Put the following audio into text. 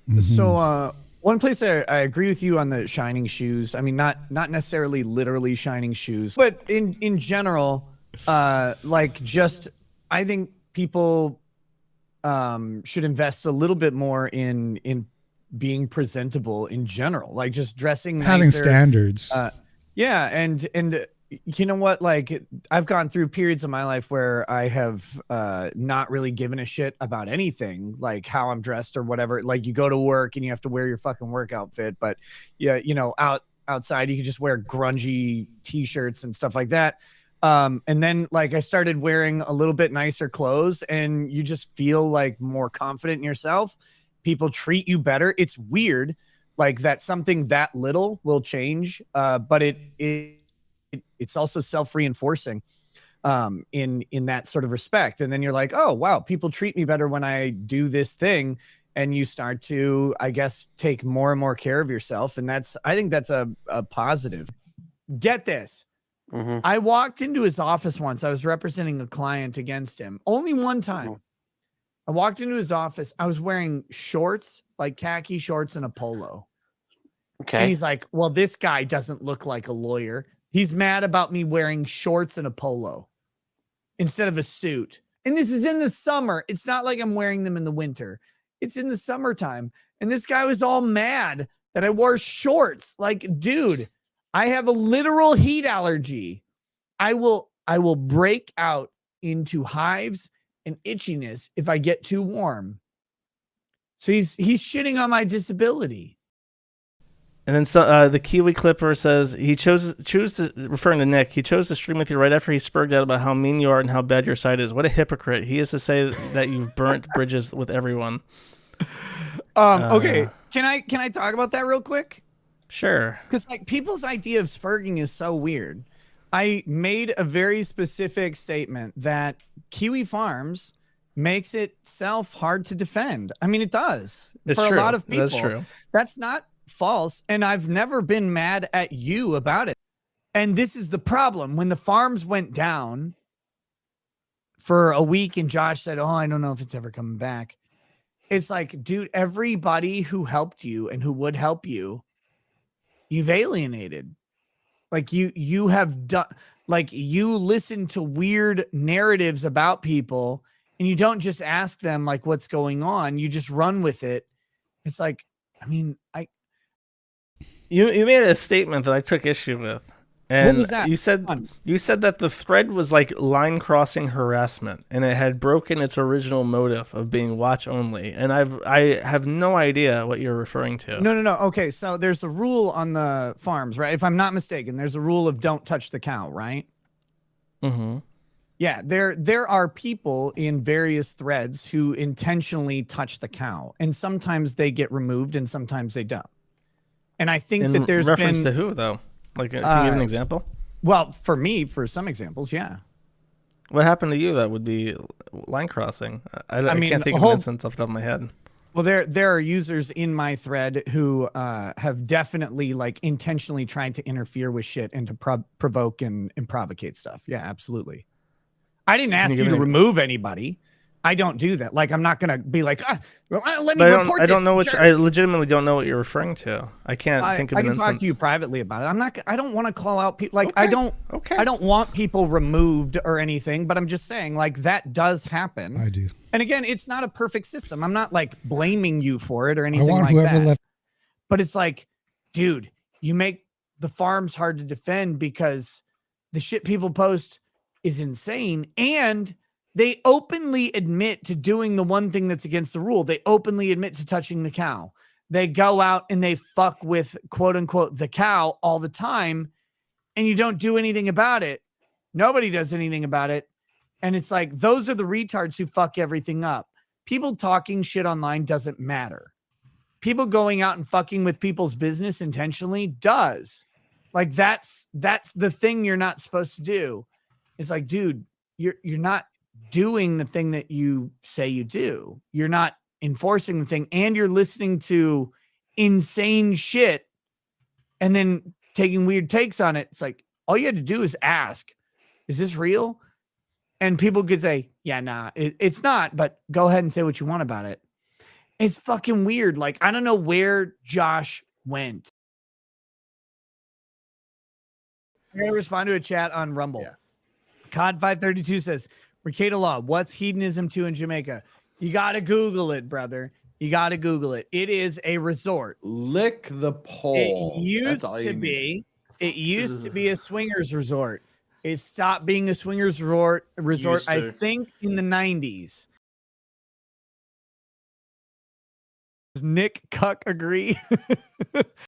One place I agree with you on the shining shoes. I mean, not necessarily literally shining shoes, but in general, like just I think people should invest a little bit more in being presentable in general, like just dressing nicer, having standards. Yeah, and you know what? Like I've gone through periods of my life where I have not really given a shit about anything, like how I'm dressed or whatever. Like you go to work and you have to wear your fucking work outfit, but yeah, you know, outside you can just wear grungy t-shirts and stuff like that. And then like I started wearing a little bit nicer clothes and you just feel like more confident in yourself. People treat you better. It's weird like that something that little will change, but it's also self-reinforcing in that sort of respect. And then you're like, oh wow, people treat me better when I do this thing, and you start to, I guess, take more and more care of yourself. And I think that's a positive. Get this. I walked into his office once. I was representing a client against him only one time. I walked into his office. I was wearing shorts, like khaki shorts and a polo. Okay. And he's like, well, this guy doesn't look like a lawyer. He's mad about me wearing shorts and a polo instead of a suit. And this is in the summer. It's not like I'm wearing them in the winter. It's in the summertime. And this guy was all mad that I wore shorts. Like, dude, I have a literal heat allergy. I will break out into hives and itchiness if I get too warm. So he's shitting on my disability. And then the Kiwi Clipper says he chose to, referring to Nick, he chose to stream with you right after he spurred out about how mean you are and how bad your site is. What a hypocrite. He is to say that you've burnt bridges with everyone. Okay. Can I talk about that real quick? Sure. Because like people's idea of spurging is so weird. I made a very specific statement that Kiwi Farms makes itself hard to defend. I mean, it does. It's for true. A lot of people. That's true. That's not false. And I've never been mad at you about it. And this is the problem. When the farms went down for a week and Josh said, oh, I don't know if it's ever coming back. It's like, dude, everybody who helped you and who would help you, you've alienated. Like you have done, like you listen to weird narratives about people and you don't just ask them like what's going on. You just run with it. It's like, I mean, You made a statement that I took issue with. And what was that? You said that the thread was like line crossing harassment and it had broken its original motive of being watch only. And I have no idea what you're referring to. No. Okay, so there's a rule on the farms, right? If I'm not mistaken, there's a rule of don't touch the cow, right? Mm-hmm. Yeah, there are people in various threads who intentionally touch the cow, and sometimes they get removed and sometimes they don't. And I think that there's reference to who though? Like, can you give an example? Well, for me, for some examples, yeah. What happened to you that would be line crossing? I mean, can't think of an instance off the top of my head. Well, there are users in my thread who have definitely like intentionally tried to interfere with shit and to provoke and provocate stuff. Yeah, absolutely. I didn't ask you to remove anybody. I don't do that. Like, I'm not going to be like, let me report this. I don't know I legitimately don't know what you're referring to. I can't think of an instance. I can talk to you privately about it. I don't want to call out people. Like, Okay. I don't want people removed or anything, but I'm just saying like that does happen. I do. And again, it's not a perfect system. I'm not like blaming you for it or anything I want like whoever that. left. But it's like, dude, you make the farms hard to defend because the shit people post is insane. And they openly admit to doing the one thing that's against the rule. They openly admit to touching the cow. They go out and they fuck with quote unquote the cow all the time. And you don't do anything about it. Nobody does anything about it. And it's like, those are the retards who fuck everything up. People talking shit online doesn't matter. People going out and fucking with people's business intentionally does. Like that's the thing you're not supposed to do. It's like, dude, you're not doing the thing that you say you do. You're not enforcing the thing, and you're listening to insane shit and then taking weird takes on it. It's like, all you had to do is ask, is this real? And people could say, yeah, nah, it's not, but go ahead and say what you want about it. It's fucking weird. Like, I don't know where Josh went. I'm going to respond to a chat on Rumble. Yeah. COD532 says, Rekieta Law, what's hedonism to in Jamaica? You got to Google it, brother. You got to Google it. It is a resort. Lick the pole. It used to be. It used to be a swingers resort. It stopped being a swingers resort. I think in the 90s. Does Nick Cuck agree?